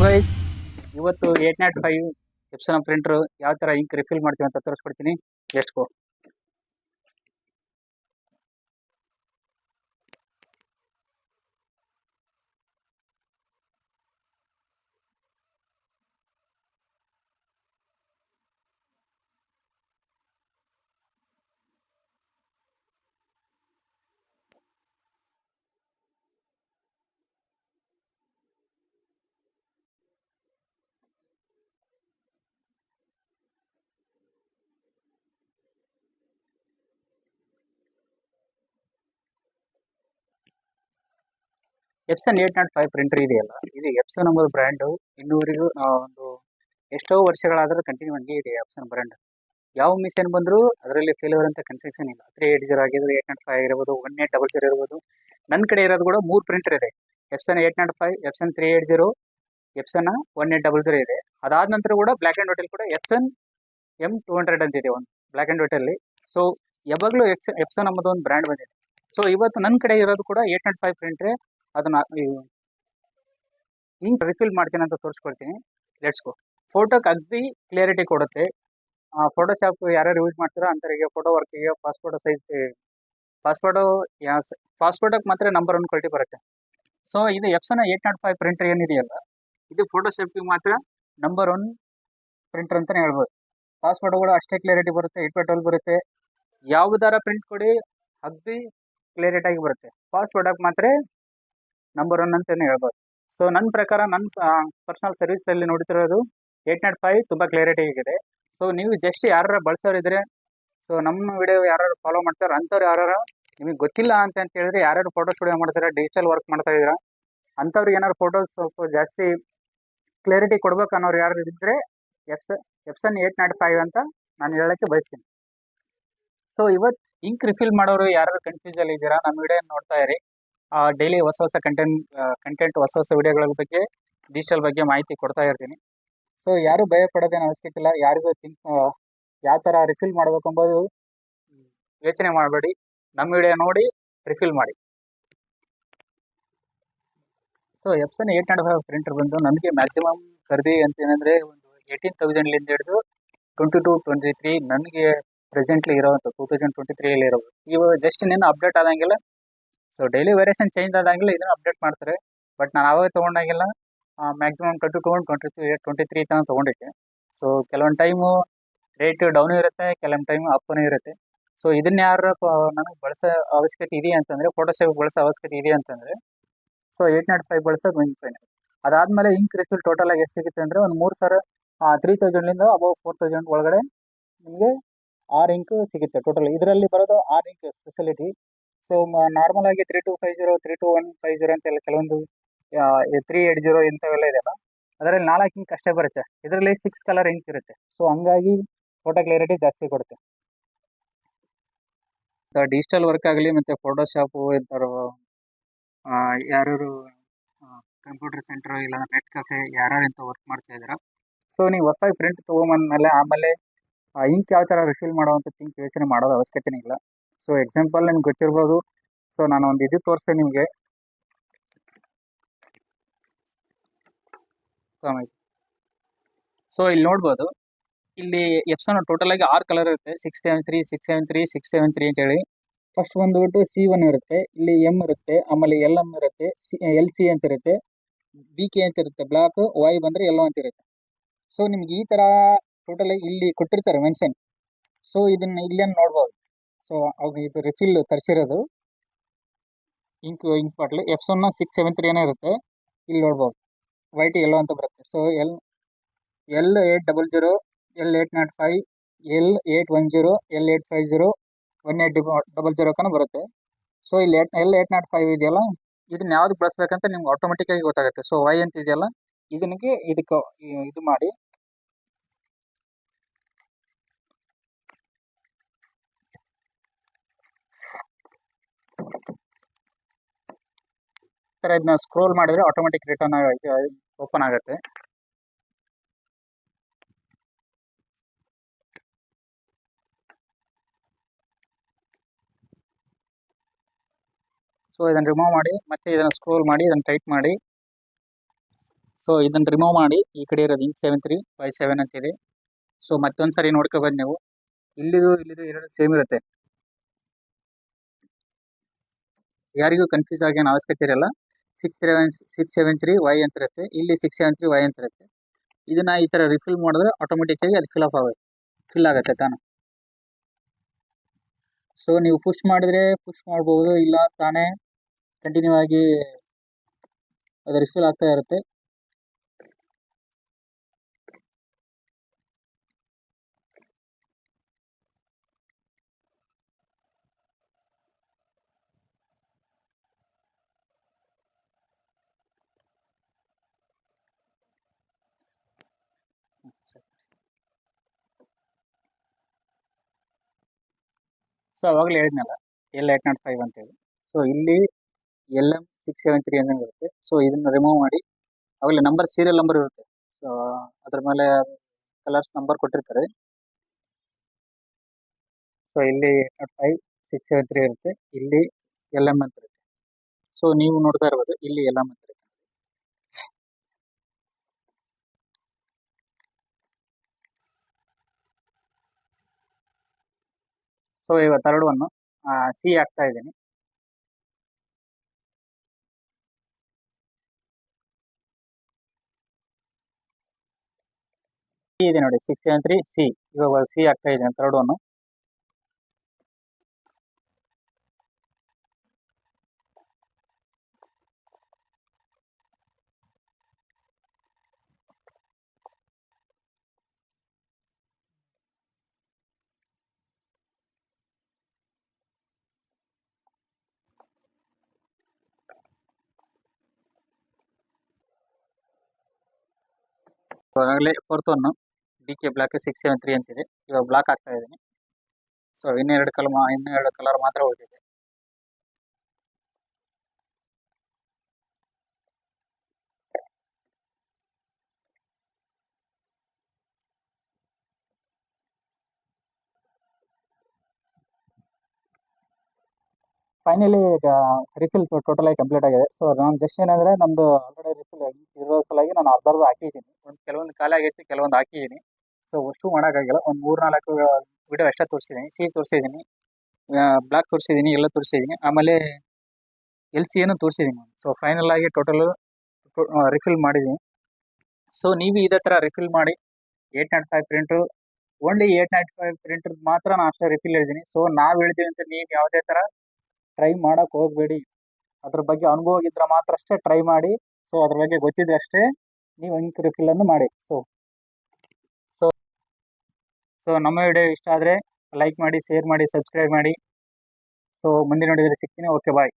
Guys, ಇವತ್ತು 805 Epson printer ಯಾವ ತರ ಇಂಕ್ ರಿಫಿಲ್ ಮಾಡ್ತೀವಿ ಅಂತ ತೋರಿಸ್ಕೊಡ್ತೀನಿ. Let's go. ಎಪ್ಸನ್ 805 ಪ್ರಿಂಟರ್ ಇದೆಯಲ್ಲ, ಇದು ಎಪ್ಸನ್ ಎಂಬುದು ಬ್ರ್ಯಾಂಡ್ ಇನ್ನೂವರೆಗೂ ಒಂದು ಎಷ್ಟೋ ವರ್ಷಗಳಾದರೂ ಕಂಟಿನ್ಯೂ ಹಂಗೆ ಇದೆ. ಎಪ್ಸನ್ ಬ್ರ್ಯಾಂಡ್ ಯಾವ ಮಿಷನ್ ಬಂದರೂ ಅದರಲ್ಲಿ ಫೇಲ್ಯೂರ್ ಅಂತ ಕನ್ಸ್ಟ್ರಕ್ಷನ್ ಇಲ್ಲ. 380 ಆಗಿದ್ರೆ 805 ಇರ್ಬೋದು, 1800 ಇರ್ಬೋದು. ನನ್ನ ಕಡೆ ಇರೋದು ಕೂಡ 3 ಪ್ರಿಂಟರ್ ಇದೆ. ಎಪ್ಸನ್ 805, ಎಪ್ಸನ್ 380, ಎಪ್ಸನ್ 1800 ಇದೆ. ಅದಾದ ನಂತರ ಕೂಡ ಬ್ಲ್ಯಾಕ್ ಆ್ಯಂಡ್ ವೈಟಲ್ಲಿ ಕೂಡ ಎಪ್ಸನ್ M200 ಅಂತ ಇದೆ, ಒಂದು ಬ್ಲ್ಯಾಕ್ ಆ್ಯಂಡ್ ವೈಟಲ್ಲಿ. ಸೊ ಯಾವಾಗಲೂ ಎಪ್ಸನ್ ಎಂಬುದು ಒಂದು ಬ್ರ್ಯಾಂಡ್ ಬಂದಿದೆ. ಸೊ ಇವತ್ತು ನನ್ನ ಕಡೆ ಇರೋದು ಕೂಡ 805 ಪ್ರಿಂಟ್ರೆ. ಅದನ್ನ ಇಂಕ್ ರಿಫಿಲ್ ಮಾಡ್ತೀನಿ ಅಂತ ತೋರಿಸ್ಕೊಳ್ತೀನಿ. Let's go. ಫೋಟೋಕ್ಕೆ ಅಗ್ದಿ ಕ್ಲಿಯರಿಟಿ ಕೊಡುತ್ತೆ. ಫೋಟೋಶಾಪ್ ಯಾರ್ಯಾರು ಯೂಸ್ ಮಾಡ್ತಾರೋ ಅಂಥವರಿಗೆ ಫೋಟೋ ವರ್ಕಿಗೆ ಪಾಸ್ಫೋಟೋ ಸೈಜ್ ಪಾಸ್ಫೋಟೋಕ್ಕೆ ಮಾತ್ರ ನಂಬರ್ 1 ಕ್ವಾಲಿಟಿ ಬರುತ್ತೆ. ಸೊ ಇದು ಎಪ್ಸನ್ 805 ಪ್ರಿಂಟರ್ ಏನಿದೆಯಲ್ಲ, ಇದು ಫೋಟೋಶಾಪಿಗೆ ಮಾತ್ರ ನಂಬರ್ 1 ಪ್ರಿಂಟರ್ ಅಂತಲೇ ಹೇಳ್ಬೋದು. ಪಾಸ್ಫೋಟೋ ಕೂಡ ಅಷ್ಟೇ ಕ್ಲಿಯರಿಟಿ ಬರುತ್ತೆ, 8x12 ಬರುತ್ತೆ. ಯಾವುದಾರ ಪ್ರಿಂಟ್ ಕೊಡಿ ಅಗ್ದಿ ಕ್ಲಿಯರಿಟಿ ಆಗಿ ಬರುತ್ತೆ. ಪಾಸ್ಫೋಟೋಕ್ಕೆ ಮಾತ್ರ ನಂಬರ್ 1 ಅಂತಲೇ ಹೇಳ್ಬೋದು. ಸೊ ನನ್ನ ಪ್ರಕಾರ ನನ್ನ ಪರ್ಸನಲ್ ಸರ್ವಿಸಲ್ಲಿ ನೋಡ್ತಿರೋದು 805 ತುಂಬ ಕ್ಲಿಯರಿಟಿ ಆಗಿದೆ. ಸೊ ನೀವು ಜಸ್ಟ್ ಯಾರು ಬಳಸೋರಿದ್ರೆ, ಸೊ ನಮ್ಮ ವಿಡಿಯೋ ಯಾರು ಫಾಲೋ ಮಾಡ್ತಾರೆ ಅಂಥವ್ರು ಯಾರು ನಿಮಗೆ ಗೊತ್ತಿಲ್ಲ ಅಂತ ಹೇಳಿದ್ರೆ, ಯಾರ್ಯಾರು ಫೋಟೋ ಸ್ಟುಡಿಯೋ ಮಾಡ್ತಾರೆ, ಡಿಜಿಟಲ್ ವರ್ಕ್ ಮಾಡ್ತಾ ಇದ್ದೀರಾ ಅಂಥವ್ರಿಗೆ ಏನಾದ್ರು ಫೋಟೋಸ್ ಸ್ವಲ್ಪ ಜಾಸ್ತಿ ಕ್ಲಿಯರಿಟಿ ಕೊಡ್ಬೇಕು ಅನ್ನೋರು ಯಾರು ಇದ್ದರೆ ಎಪ್ಸನ್ 805 ಅಂತ ನಾನು ಹೇಳೋಕ್ಕೆ ಬಯಸ್ತೀನಿ. ಸೊ ಇವತ್ತು ಇಂಕ್ ರಿಫಿಲ್ ಮಾಡೋರು ಯಾರು ಕನ್ಫ್ಯೂಸಲ್ಲಿ ಇದ್ದೀರಾ, ನಮ್ಮ ವಿಡಿಯೋ ನೋಡ್ತಾ ಇರಿ. ಡೈಲಿ ಹೊಸ ಹೊಸ ಕಂಟೆಂಟ್ ಹೊಸ ಹೊಸ ವಿಡಿಯೋಗಳ ಬಗ್ಗೆ, ಡಿಜಿಟಲ್ ಬಗ್ಗೆ ಮಾಹಿತಿ ಕೊಡ್ತಾ ಇರ್ತೀನಿ. ಸೊ ಯಾರು ಭಯ ಪಡೋದೇನು ಅವಶ್ಯಕತೆ ಇಲ್ಲ. ಯಾರಿಗೂ ಯಾವ ಥರ ರಿಫಿಲ್ ಮಾಡಬೇಕು ಎಂಬುದು ಯೋಚನೆ ಮಾಡಬೇಡಿ. ನಮ್ಮ ವಿಡಿಯೋ ನೋಡಿ ರಿಫಿಲ್ ಮಾಡಿ. ಸೊ ಎಪ್ಸನ್ 805 ಪ್ರಿಂಟರ್ ಬಂದು ನಮಗೆ ಮ್ಯಾಕ್ಸಿಮಮ್ ಖರೀದಿ ಅಂತ ಏನಂದರೆ ಒಂದು 18,000 ಹಿಡಿದು 22-23 ನನಗೆ ಪ್ರೆಸೆಂಟ್ಲಿ ಇರೋವಂಥ 2023 ಇರೋದು. ಇವಾಗ ಜಸ್ಟ್ ಇನ್ನೇನು ಅಪ್ಡೇಟ್ ಆದಂಗೆಲ್ಲ, ಸೊ ಡೈಲಿ ವೇರಿಯೇಷನ್ ಚೇಂಜ್ ಆದಾಗೆಲ್ಲ ಇದನ್ನು ಅಪ್ಡೇಟ್ ಮಾಡ್ತಾರೆ. ಬಟ್ ನಾನು ಆವಾಗ ತೊಗೊಂಡಾಗೆಲ್ಲ ಮ್ಯಾಕ್ಸಿಮಮ್ 22-23 ತನಕ ತೊಗೊಂಡಿದ್ದೆ. ಸೊ ಕೆಲವೊಂದು ಟೈಮು ರೇಟ್ ಡೌನು ಇರುತ್ತೆ, ಕೆಲವೊಂದು ಟೈಮು ಅಪ್ಪನೂ ಇರುತ್ತೆ. ಸೊ ಇದನ್ನ ಯಾರು ನನಗೆ ಬಳಸೋ ಅವಶ್ಯಕತೆ ಇದೆ ಅಂತಂದರೆ, ಫೋಟೋಶಾಪ್ ಬಳಸೋ ಅವಶ್ಯಕತೆ ಇದೆ ಅಂತಂದರೆ, ಸೊ 805 ಬಳಸೋದು ಒಂದು ಫೈನ್. ಅದಾದಮೇಲೆ ಇಂಕ್ ರಿಫಿಲ್ ಟೋಟಲಾಗಿ ಎಷ್ಟು ಸಿಗುತ್ತೆ ಅಂದರೆ ಒಂದು 3,000 ಅಬೌವ್ 4,000 ಒಳಗಡೆ ನಿಮಗೆ 6 ಇಂಕ್ ಸಿಗುತ್ತೆ ಟೋಟಲ್. ಇದರಲ್ಲಿ ಬರೋದು 6 ಇಂಕ್ ಸ್ಪೆಷಾಲಿಟಿ. ಸೊ ನಾರ್ಮಲ್ ಆಗಿ 3250, 32150 ಅಂತೆಲ್ಲ ಕೆಲವೊಂದು 380 ಇಂಥವೆಲ್ಲ ಇದೆಯಲ್ಲ, ಅದರಲ್ಲಿ 4 ಇಂಕ್ ಅಷ್ಟೇ ಬರುತ್ತೆ. ಇದರಲ್ಲಿ 6 ಕಲರ್ ಇಂಕ್ ಇರುತ್ತೆ. ಸೊ ಹಂಗಾಗಿ ಫೋಟೋ ಕ್ಲಿಯರಿಟಿ ಜಾಸ್ತಿ ಕೊಡುತ್ತೆ. ಡಿಜಿಟಲ್ ವರ್ಕ್ ಆಗಲಿ ಮತ್ತು ಫೋಟೋಶಾಪು ಇಂಥವ್ರು ಯಾರು ಕಂಪ್ಯೂಟರ್ ಸೆಂಟ್ರು ಇಲ್ಲ ನೆಟ್ ಕೆಫೆ ಯಾರು ಇಂಥ ವರ್ಕ್ ಮಾಡ್ತಾ ಇದ್ದೀರಾ, ಸೊ ನೀವು ಹೊಸದಾಗಿ ಪ್ರಿಂಟ್ ತೊಗೊಂಬಂದಮೇಲೆ ಆಮೇಲೆ ಇಂಕ್ ಯಾವ ಥರ ರಿಫಿಲ್ ಮಾಡೋವಂಥ ಇಂಕ್ ಯೋಚನೆ ಮಾಡೋದು ಅವಶ್ಯಕತೆನೇ ಇಲ್ಲ. ಸೊ ಎಕ್ಸಾಂಪಲ್ ನಿಮ್ಗೆ ಗೊತ್ತಿರ್ಬೋದು. ಸೊ ನಾನು ಒಂದು ಇದು ತೋರಿಸ್ತೀನಿ ನಿಮಗೆ. ಸೊ ಇಲ್ಲಿ ನೋಡ್ಬೋದು, ಇಲ್ಲಿ ಎಪ್ಸನ್ ಟೋಟಲಾಗಿ 6 ಕಲರ್ ಇರುತ್ತೆ. 673, 673, 673 ಅಂತೇಳಿ. ಫಸ್ಟ್ ಬಂದುಬಿಟ್ಟು C1 ಇರುತ್ತೆ, ಇಲ್ಲಿ M ಇರುತ್ತೆ, ಆಮೇಲೆ LM ಇರುತ್ತೆ, LC ಅಂತ ಇರುತ್ತೆ, BK ಅಂತ ಇರುತ್ತೆ ಬ್ಲಾಕ್, Y ಬಂದರೆ ಎಲ್ಲೋ ಅಂತ ಇರುತ್ತೆ. ಸೊ ನಿಮ್ಗೆ ಈ ಥರ ಟೋಟಲಾಗಿ ಇಲ್ಲಿ ಕೊಟ್ಟಿರ್ತಾರೆ ಮೆನ್ಷನ್. ಸೊ ಇದನ್ನು ಇಲ್ಲೇನು ನೋಡ್ಬೋದು. ಸೊ ಅವಾಗ ಇದು ರಿಫಿಲ್ ತರಿಸಿರೋದು ಇಂಕ್ ಬಾಟ್ಲು ಎಪ್ಸನ್ 673 ಏನೋ ಇರುತ್ತೆ, ಇಲ್ಲಿ ನೋಡ್ಬೋದು ವೈಟ್ ಎಲ್ಲೋ ಅಂತ ಬರುತ್ತೆ. So L800, L805, L810, L850, 1800 ಕನ ಬರುತ್ತೆ. ಸೊ ಇಲ್ಲಿ L805 ಇದೆಯಲ್ಲ, ಇದನ್ನ ಯಾವ್ದು ಬಳಸ್ಬೇಕಂತ ನಿಮ್ಗೆ ಆಟೋಮೆಟಿಕ್ಕಾಗಿ ಗೊತ್ತಾಗುತ್ತೆ. ಸೊ Y ಅಂತ ಇದೆಯಲ್ಲ, ಇದಕ್ಕೆ ಇದು ಮಾಡಿ ಥರ ಇದನ್ನ ಸ್ಕ್ರೋಲ್ ಮಾಡಿದರೆ ಆಟೋಮೆಟಿಕ್ ರಿಟರ್ನ್ ಓಪನ್ ಆಗುತ್ತೆ. ಸೊ ಇದನ್ನು ರಿಮೂವ್ ಮಾಡಿ ಮತ್ತೆ ಇದನ್ನು ಸ್ಕ್ರೋಲ್ ಮಾಡಿ ಇದನ್ನು ಟೈಟ್ ಮಾಡಿ. ಸೊ ಇದನ್ನು ರಿಮೂವ್ ಮಾಡಿ ಈ ಕಡೆ ಇರೋದು ಇಂಕ್ 7357 ಅಂತಿದೆ. ಸೊ ಮತ್ತೊಂದು ಸರಿ ನೋಡ್ಕೊಬೋದು ನೀವು, ಇಲ್ಲಿದು ಎರಡು ಸೇಮ್ ಇರುತ್ತೆ, ಯಾರಿಗೂ ಕನ್ಫ್ಯೂಸ್ ಆಗೋ ಅವಶ್ಯಕತೆ ಇರಲ್ಲ. 673Y ಅಂತ ಇರುತ್ತೆ, ಇಲ್ಲಿ 673Y ಅಂತ ಇರುತ್ತೆ. ಇದನ್ನ ಈ ಥರ ರಿಫಿಲ್ ಮಾಡಿದ್ರೆ ಆಟೋಮೆಟಿಕ್ಕಾಗಿ ಅದು ಫಿಲ್ ಆಗುತ್ತೆ ತಾನು. ಸೊ ನೀವು ಪುಷ್ ಮಾಡಿದ್ರೆ ಪುಷ್ ಮಾಡ್ಬೋದು, ಇಲ್ಲ ತಾನೇ ಕಂಟಿನ್ಯೂ ಆಗಿ ಅದು ರಿಫಿಲ್ ಆಗ್ತಾ ಇರುತ್ತೆ. ಸೊ ಅವಾಗಲೇ ಹೇಳಿದ್ನಲ್ಲ L805 ಅಂತೇಳಿ. ಸೊ ಇಲ್ಲಿ LM673 ಅಂತ ಬರುತ್ತೆ. ಸೊ ಇದನ್ನು ರಿಮೂವ್ ಮಾಡಿ, ಅವಾಗಲೇ ನಂಬರ್ ಸೀರಿಯಲ್ ನಂಬರ್ ಇರುತ್ತೆ. ಸೊ ಅದ್ರ ಮೇಲೆ ಕಲರ್ಸ್ ನಂಬರ್ ಕೊಟ್ಟಿರ್ತಾರೆ. ಸೊ ಇಲ್ಲಿ 805 673 ಇರುತ್ತೆ, ಇಲ್ಲಿ LM ಅಂತ ಇರುತ್ತೆ. ಸೊ ನೀವು ನೋಡ್ತಾ ಇರ್ಬೋದು, ಇಲ್ಲಿ LM ಅಂತ ಇರುತ್ತೆ. ಸೊ ಇವಾಗ ಥರ್ಡ್ ಒನ್ ಸಿ ಹಾಕ್ತಾ ಇದ್ದೀನಿ. ಸಿ ಇದೆ ನೋಡಿ, 673 ಸಿ. ಇವಾಗ ಸಿ ಹಾಕ್ತಾ ಇದ್ದೀನಿ ಥರ್ಡ್ ಒನ್. ಇವಾಗಲೇ ಫೋರ್ತ್ ಒನ್ DK ಬ್ಲಾಕ್ 673 ಅಂತಿದೆ, ಇವಾಗ ಬ್ಲಾಕ್ ಆಗ್ತಾ ಇದ್ದೀನಿ. ಸೊ ಇನ್ನೆರಡು ಕಲರ್ ಮಾತ್ರ ಉಳಿದಿದೆ. ಫೈನಲಿ ರಿಫಿಲ್ ಟೋಟಲ್ ಆಗಿ ಕಂಪ್ಲೀಟ್ ಆಗಿದೆ. ಸೊ ನಾನು ಜಸ್ಟ್ ಏನಂದ್ರೆ ನಮ್ದು ಆಲ್ರೆಡಿ ರಿಫಿಲ್ ಇರೋ ಸಲಾಗಿ ನಾನು ಅರ್ಧ ಹಾಕಿದ್ದೀನಿ. ಕೆಲವೊಂದು ಖಾಲಿ ಆಗೈತಿ, ಕೆಲವೊಂದು ಹಾಕಿದ್ದೀನಿ. ಸೊ ಅಷ್ಟು ಮಾಡೋಕ್ಕಾಗಿಲ್ಲ, ಒಂದು 3-4 ವಿಡಿಯೋ ಅಷ್ಟೇ ತೋರಿಸಿದ್ದೀನಿ. ಸಿ ತೋರಿಸಿದ್ದೀನಿ, ಬ್ಲಾಕ್ ತೋರಿಸಿದ್ದೀನಿ, ಎಲ್ಲ ತೋರಿಸಿದ್ದೀನಿ, ಆಮೇಲೆ LC ಏನು ತೋರಿಸಿದ್ದೀನಿ. ಸೊ ಫೈನಲ್ ಆಗಿ ಟೋಟಲ್ ರಿಫಿಲ್ ಮಾಡಿದ್ದೀನಿ. ಸೊ ನೀವು ಇದೇ ಥರ ರಿಫಿಲ್ ಮಾಡಿ 805 ಪ್ರಿಂಟ್ರು, ಓನ್ಲಿ 805 ಪ್ರಿಂಟ್ರ್ ಮಾತ್ರ ನಾನು ಅಷ್ಟೇ ರಿಫಿಲ್ ಹೇಳಿದ್ದೀನಿ. ಸೊ ನಾವು ಹೇಳಿದ್ದೀವಿ ಅಂತ ನೀವು ಯಾವುದೇ ಥರ ಟ್ರೈ ಮಾಡೋಕೆ ಹೋಗಬೇಡಿ. ಅದ್ರ ಬಗ್ಗೆ ಅನುಭವ ಇದ್ರೆ ಮಾತ್ರ ಅಷ್ಟೇ ಟ್ರೈ ಮಾಡಿ. ಸೊ ಅದ್ರ ಬಗ್ಗೆ ಗೊತ್ತಿದ್ರೆ ಅಷ್ಟೇ ನೀವು ಇಂಕ್ ರಿಫಿಲನ್ನು ಮಾಡಿ. ಸೊ ಸೊ ಸೊ ನಮ್ಮ ವಿಡಿಯೋ ಇಷ್ಟ ಆದರೆ ಲೈಕ್ ಮಾಡಿ, ಶೇರ್ ಮಾಡಿ, ಸಬ್ಸ್ಕ್ರೈಬ್ ಮಾಡಿ. ಸೊ ಮುಂದಿನ ವಿಡಿಯೋದಲ್ಲಿ ಸಿಗ್ತೀನಿ. ಓಕೆ, ಬಾಯ್.